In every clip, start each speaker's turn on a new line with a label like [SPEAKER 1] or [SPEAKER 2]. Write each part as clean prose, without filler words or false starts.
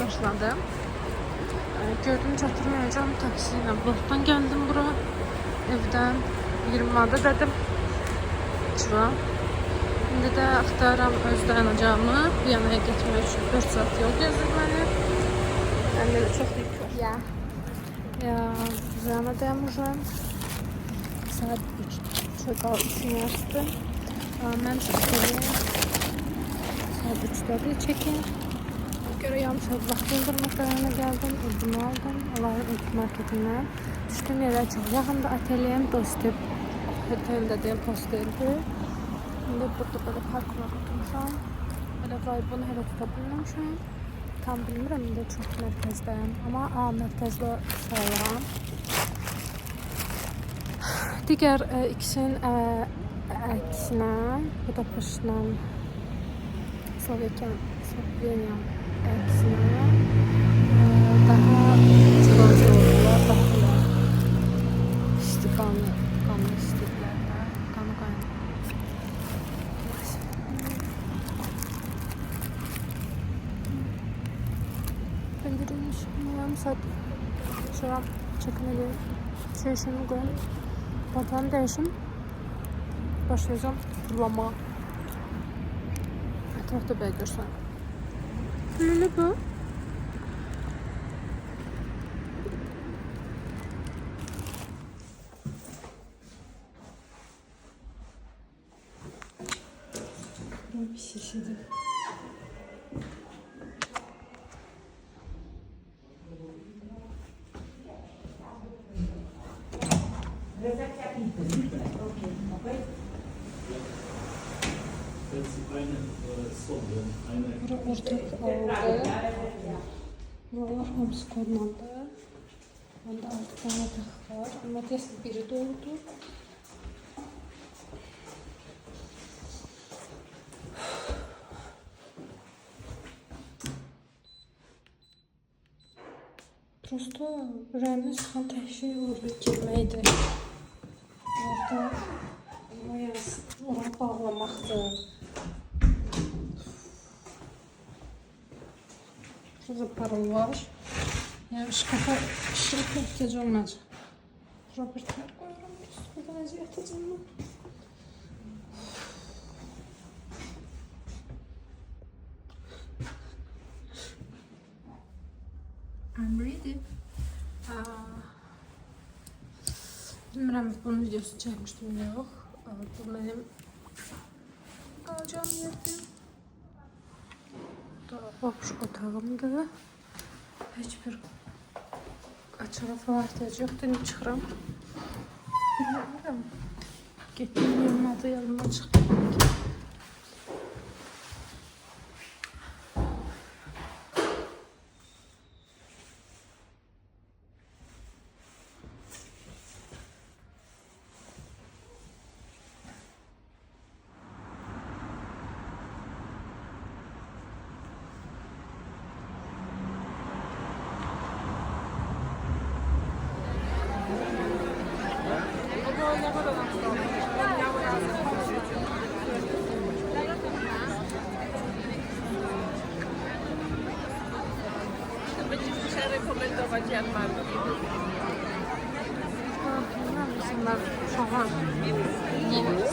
[SPEAKER 1] başladım. Gördüm çatırmayacağım taksiyle. Blokdan geldim bura. Evden 20 adet dedim. Çıra. Şimdi de aktarım öz dayanacağımı bir yana getmək üçün 4 saat yol gezdir beni. Bende de çok yük var. Ya yana dayanmışım. Saat 3. Çok 3'ün yarısı. Ben çıkıyorum. Saat 3'te bir çekin. Göre yarım saat vaxtım durmaqlarına geldim. Bunu aldım. Allah'ın ilk marketinden. Düştüm yere çok yakında ateliyem. Dostum. Otelde değil, posteldi. Şimdi burada böyle parkura oturmuşam. Böyle vibe'ını hele tutabilmem şu an. Tam bilmirəm, indi çox mərkəzdəyim. Amma mərkəzdə sayıram. Digər ikisinin əksinə, Budapeştlə Sloveniyam əksinə daha çıxarcı olurlar, daha isti qanı istəyirlər də, qanı qaynır. Yarım saat şuraya çekmeliyim. Çeşimi koyayım. Pantolonu değişim. Başlayacağım turlama. Etrafta beklersen. Böyle bu. Bir şişedi. Bura ortak aldı. Buralar hamısı korlandı. Bende 6 tane takı var. Ama desin biri doldu. Prosto ürəyimə sıxan tək şey orada girməkdir. Orada ona bağlamaqdır. Şurada parol var. Yəni şkafa şirk ehtiyac olmayacaq. Robertlər qoyuram. Buradan əziyyət edəcəm. I'm ready. Bilmirəm, bunun videosu çəkmişdim yox. Bu mənim qalacağım yerdir. Bu da babuş otağımdır. Heç bir açara falan ehtiyac yoxdur. İndi çıxıram. Bilmirəm. Getdiyim yerin adı yanıma çıxdı.
[SPEAKER 2] rekomendować jarmarki.
[SPEAKER 1] İnsanlar saman,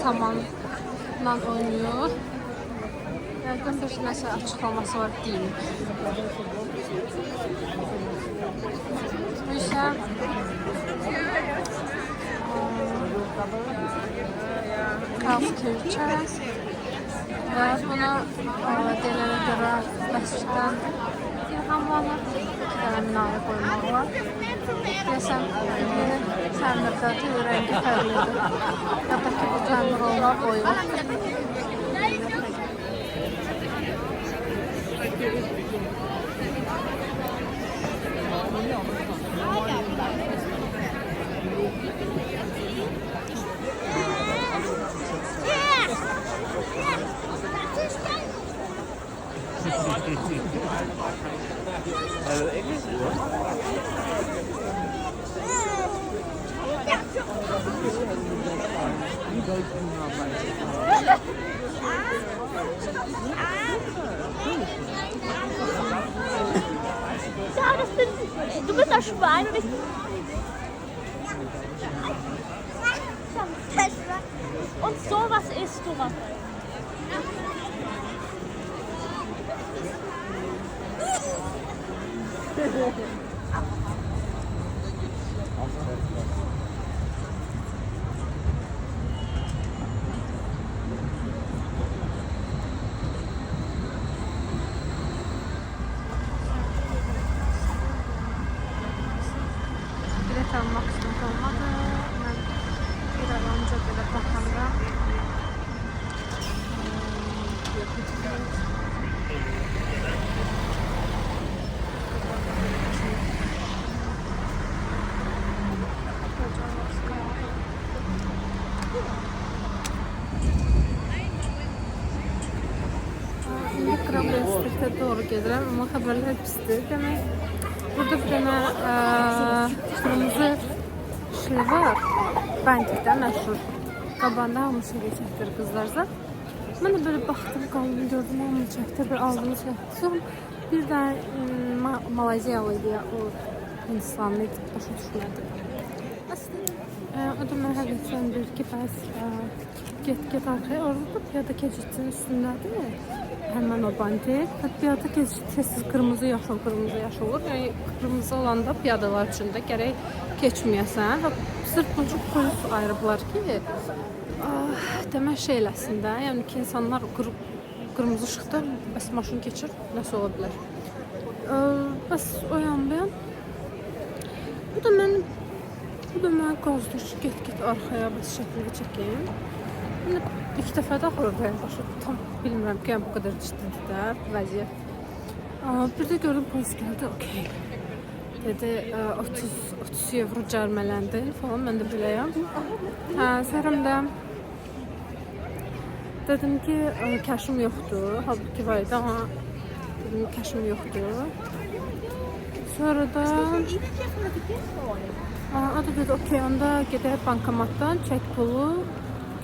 [SPEAKER 1] samanla oynuyor. Yardım bir mesela açıklaması var değil. Bu ise Kalskirçe ve bunu denene göre mescidden ilhamlanır. İki tane minare koymak var. Desem yeni təmirdə rengi fərqlidir. Ya da ki bu təmir olan boyu.
[SPEAKER 2] Also Englisch?
[SPEAKER 3] 们的船，Und sowas isst du was.
[SPEAKER 1] Bilet almak istedim olmadı. Ben bir an önce böyle bakımda İndi Krabbestrik'e doğru gedirəm, amma xəbərlər pisdir. Demək, burada bir dənə kırmızı şey var, Bəntikdə məşhur. Qabanda hamı şeyi çəkdir qızlarsa. Mən də böyle baxdım, qaldım, gördüm, hamı çəkdir, bir aldığını çəkdir. Sonra bir dənə Malayziyalıydı ya, o Hindistanlıydı, başa düşmədi. O da mənə həvəsləndirir ki, bəs get arxaya, orada da piyada keçidinin üstündədir. Həmən o bandik. Piyada keçid tez qırmızı, yaşıl olur. Yəni qırmızı olanda piyadalar üçün də gərək keçməyəsən. Və sırf bunca polis ayırıblar ki, demək şey eləsin də. Yəni ki, insanlar qırmızı ışıqda bəs maşın keçir, nəsə ola bilər. Bəs o yan beyan. Bu da mənə qazdır ki, get arxaya bəs şəklini çəkeyim. İlk dəfə də axırıdayım, tam bilmirəm ki, bu qədər ciddidir də vəziyyət. Bir də gördüm, polis gəldi, okey. Dedi, 30 euro cərmələndi falan, mən də biləyəm. Səhərəm də dedim ki, kəşim yoxdur, halbuki var idi, amma dedim, kəşim yoxdur. Sonra da o da dedi, okey, onda gedək bankomatdan çək pulu,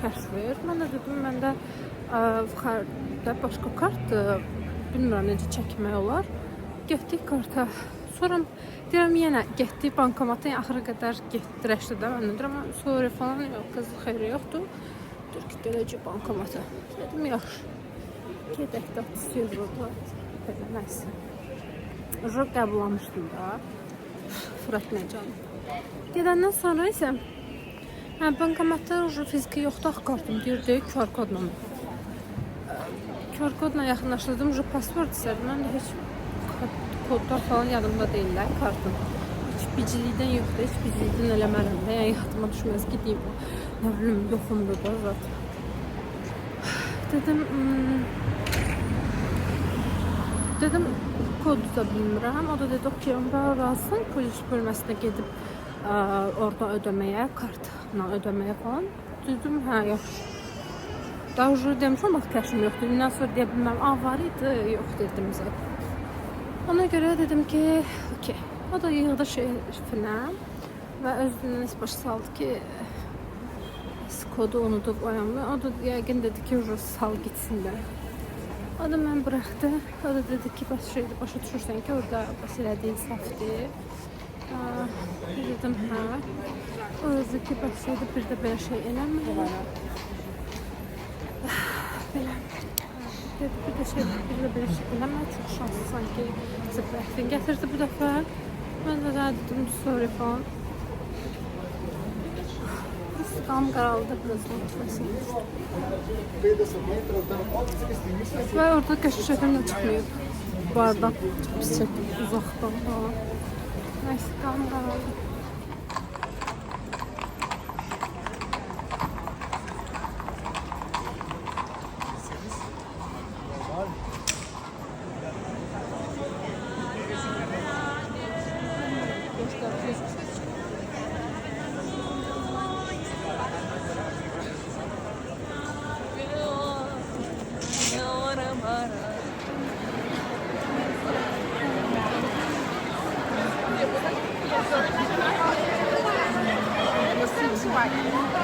[SPEAKER 1] kəş ver. Mən də dedim, məndə başqa kartdır, bilmirəm necə çəkmək olar. Getdik karta. Sonra deyirəm, yenə getdik bankomata, yəni axıra qədər getdirəşdi də. Mən də deyirəm, sonra falan yox, qız xeyri yoxdur. Dur ki, gələcək bankomata. Dedim, yaxşı. Gedək də 30 eurodur. Belə nəsə. Rıq qəbullanmışdım da. Fırətməyəcəm. Gedəndən sonra isə bankomatda fiziki yoxdur, kartım deyirdi, QR kodla. QR kodla yaxınlaşdırdım, pasport istədim. Mən də heç kodlar falan yadımda deyirlər, kartım. Heç bicilikdən yoxdur, heç bicilikdən eləmərəm də. Yəni, yadıma düşməz, gideyim, nə bilim, yoxumdur da zaten. Dedim, kodu da bilmirəm. O da dedi, okey, onda razısın, polis bölməsinə gedib orada ödəməyə, kartla ödəməyə falan. Dedim, hə, yaxşı. Daha ucu demişəm, bax, kəşim yoxdur. Bundan sonra deyə bilməm, var idi, yox dedim zaten. Ona görə dedim ki, okey. O da yığdı şerfinə və özündən başı saldı ki, kodu unudub oyanmıyor. O da yəqin dedi ki, sal gitsin də. O da mən bıraxdı. O da dedi ki, bəs şeydir, başa düşürsən ki, orada bəs elədiyin səhvdir. Dedim, hə. O dedi ki, bəs şeydir, bir də belə şey eləmir. Belə. Dedi, bir də belə şey eləmir. Çox şanslısan ki, zıbrətdin. Gətirdi bu dəfə. Mən də dedim, sorry falan. Qam qaraldı, biraz motivasyon düşdü. Və orada qəşi şəkillə çıxmayıb. Bardan pis çəkdim, uzaqdan falan. Nəysə, qam qaraldı.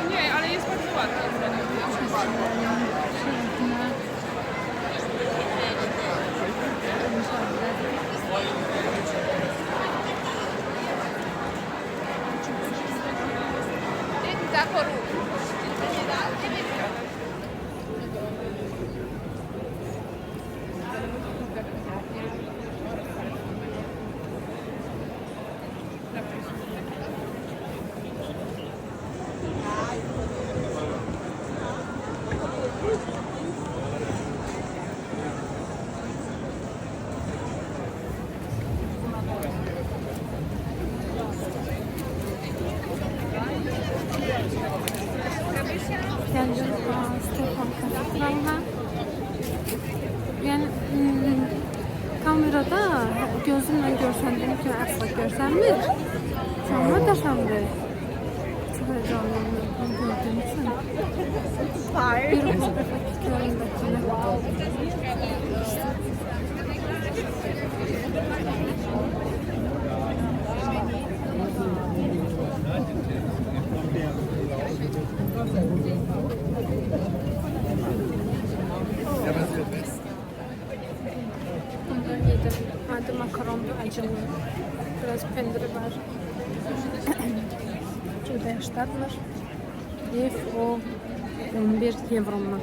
[SPEAKER 2] Nie, ale jest bardzo ładne.
[SPEAKER 1] Geldim Stefan Katedral'ına. Yani kamerada gözümle görsəndim ki, asla görsənmir. Sonra da sandı. Çok heyecanlıyım gördüğüm için. Bir göründekine. Bundan yedim. Hadi makaron acılı. Biraz pendiri var. Şurada yaşlar var. Ev o 11 evromdan.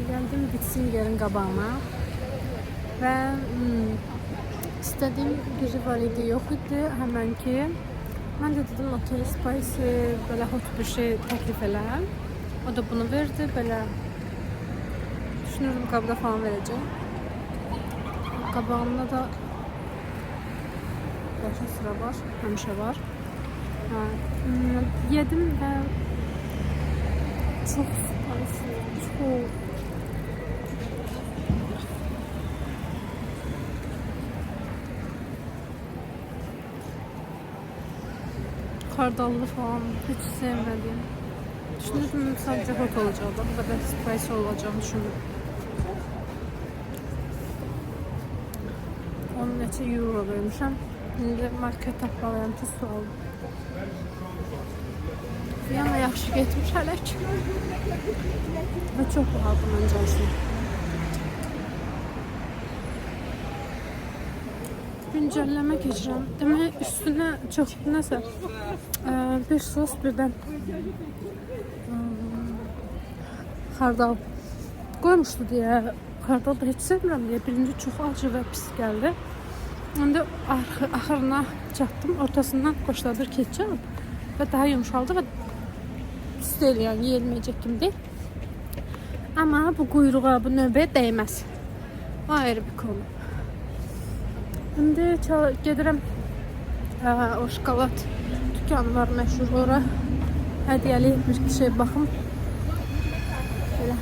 [SPEAKER 1] Geldim bitsin yerin qabağına və istədiyim biri var idi, yox idi həmən ki. Mən də dedim otel spicy belə hot bir şey təklif elə. O da bunu verdi, belə düşünürüm qabda falan verəcək. Qabağımda da başa sıra var, həmişə var. Yedim və çox spicy, çox kardallı falan hiç sevmedim. Düşünürdüm sadece hot olacağı da bu kadar spicy olacağını düşündüm. 10 neçə euro vermişəm. İndi market tapmalıyam ki, su aldım. Viyana yaxşı getmiş hələ ki. Və çox bahadır məncə aslında. Güncəlleme keçirəm. Demək üstünə çox nəsə bir sos birdən xardal qoymuşdu deyə xardal da heç sevmirəm deyə birinci çox acı və pis gəldi. İndi axırına çatdım. Ortasından qoşuladır ketçap və daha yumşaldı və pis deyil, yəni yeyilməyəcək kimi deyil. Amma bu quyruğa, bu növbəyə dəyməz. O ayrı bir konu. Şimdi gedirəm o şokolad dükkanı var məşhur, ora hədiyyəli bir şey baxım. Belə.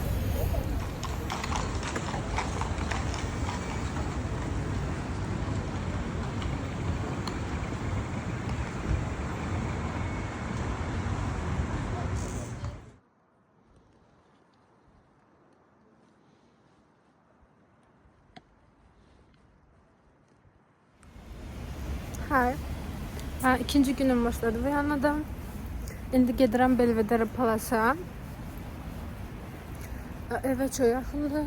[SPEAKER 1] Hayır. İkinci günüm başladı Viyana'da. İndi gedirəm Belvedere Palace'a. Evə çox yaxındır.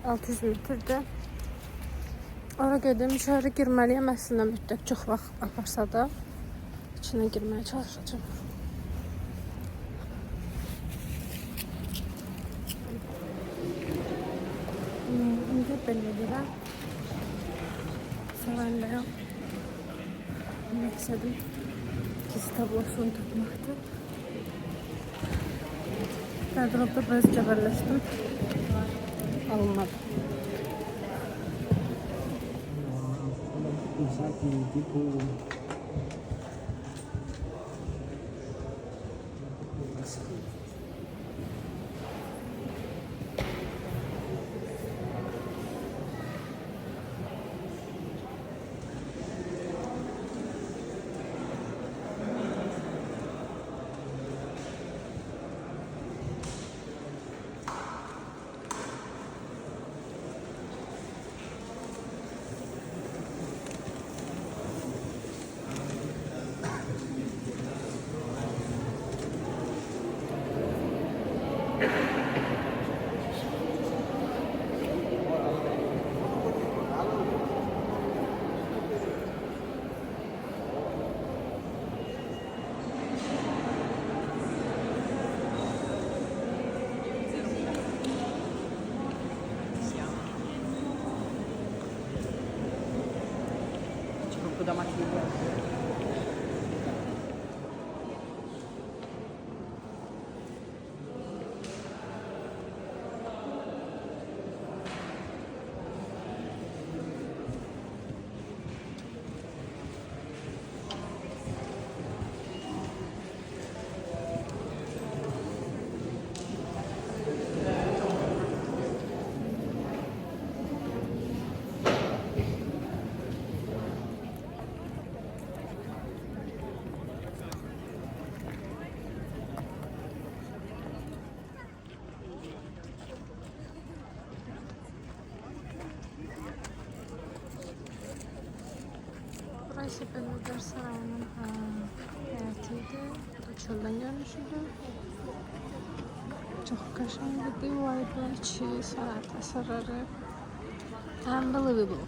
[SPEAKER 1] 600 metrdə. Ora gedim, içəri girməliyəm. Əslində müddət çox vaxt aparsa da içinə girməyə çalışacağım. İndi Belvedere sarayındayım. Məqsədim giz tablosunu tapmaqdır. Qardırobda biraz cəbərləşdim. Alınmadı.
[SPEAKER 4] tipo da matrícula.
[SPEAKER 1] Burası Belvedere Sarayı'nın həyətiydi. Bu da çöldən görünüşüydü. Çox qəşəng idi. Vardı içi, sənət əsərləri. Unbelievable.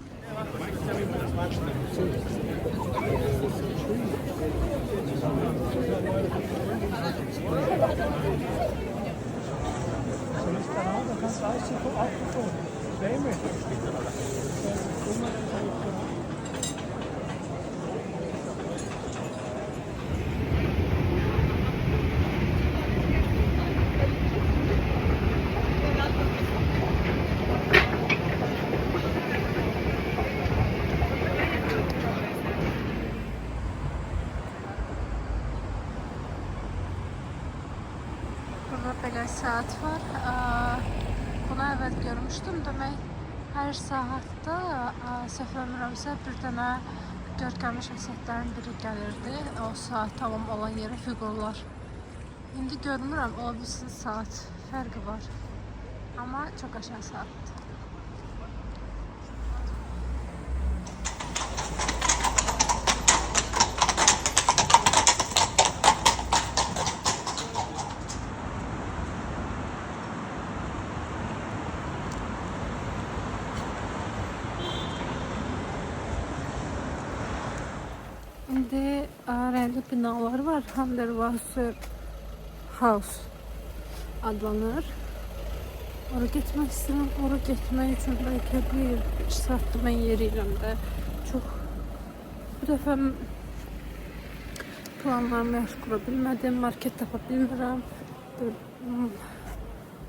[SPEAKER 1] Burada belə saat var. Bunu əvvəl görmüşdüm. Demək, hər saatda səhv eləmirəmsə bir dənə görkəmli şəxsiyyətlərin biri gəlirdi. O saat tamam olan yerə fiqurlar. İndi görmürəm, ola bilsin saat fərqi var. Amma çox qəşəng saatdır. İndi rəngli binalar var. Hundertwasser House adlanır. Oraya getmək istəyirəm. Oraya getmək üçün bəlkə 1-2 saatdır mən yeriyirəm də. Çox bu dəfə planlarımı yaxşı qura bilmədim. Market tapa bilmirəm.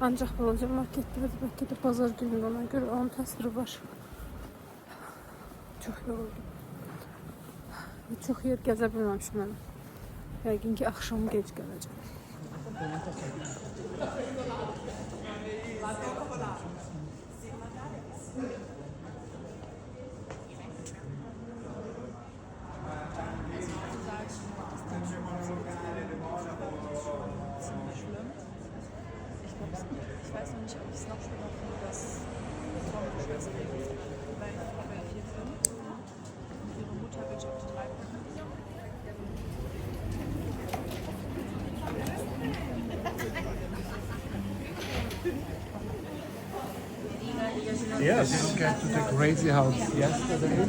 [SPEAKER 1] Ancaq balaca marketlərdə bəlkə də bazar günü ona görə onun təsiri var. Çox yoruldum. Çox yer gəzə bilməmişim mən. Yəqin ki, axşam gec gələcəm.
[SPEAKER 2] Ich weiß noch nicht, ob ich es noch schlimmer finde, dass Tom die Schwester lebt, weil wir 4 sind. Und ihre Mutter will Job treiben.
[SPEAKER 5] Yes, we went to the crazy house yesterday.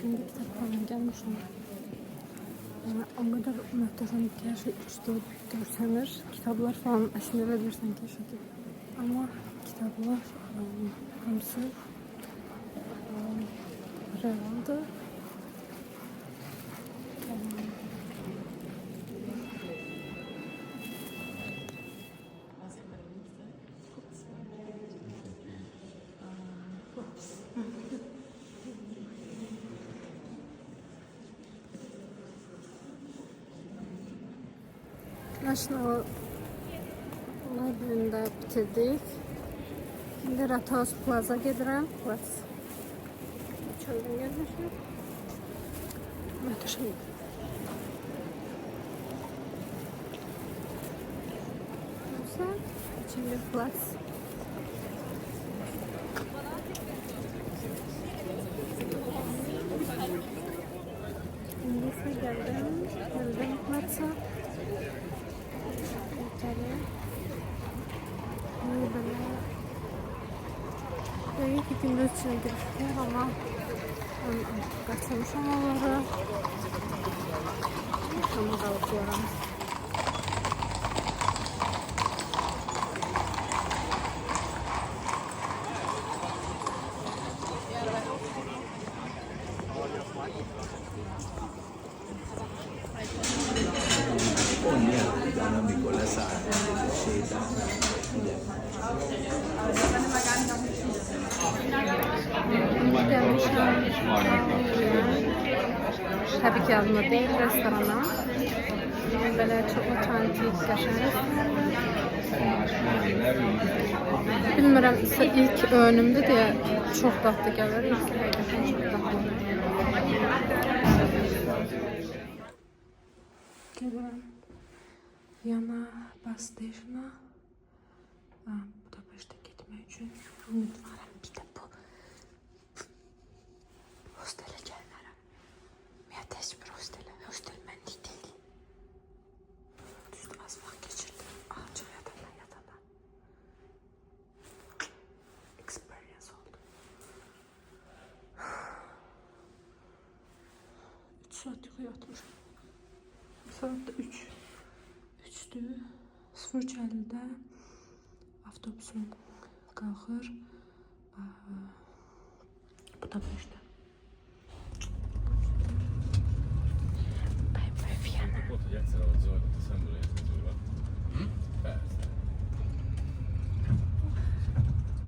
[SPEAKER 1] Şimdi kitapxanaya gəlmişəm. O qədər möhtəşəm ki, hər şey 3D görsənir. Kitablar falan əslində elə bilirsən ki, şəkil. Amma kitablar hamısı realdır. National Library'ndə bitirdik. Şimdi Rathaus Plaza gedirəm. Çöldən gəlmişəm. Möhtəşəm. Metrosa. İçinde Platz. Neyse geldim. Geldim Platz'a. İçeri. Böyle ki gündüz içine girişler ama kaçırmışam onları. Sonra kalkıyorum. Tabii ki adına değil restorana. Böyle çok otantik yaşarız. Bilmiyorum, ilk önümde de çok tatlı gelir. İlk çok tatlı. Geliyorum. Yana bus station'a. Budapeşte gitmek için ümidvarım. Bir de bu hostele gelirim. Müthiş bir hostele. Hostel benlik değil. Düzdü az vakit geçirdim. Ağaca yatana. Experience oldu. 3 saat yatmışım. Saat de 3. 3'tü. 03:50'də avtobusum qalxır. Budapeşte. Bye bye Viyana.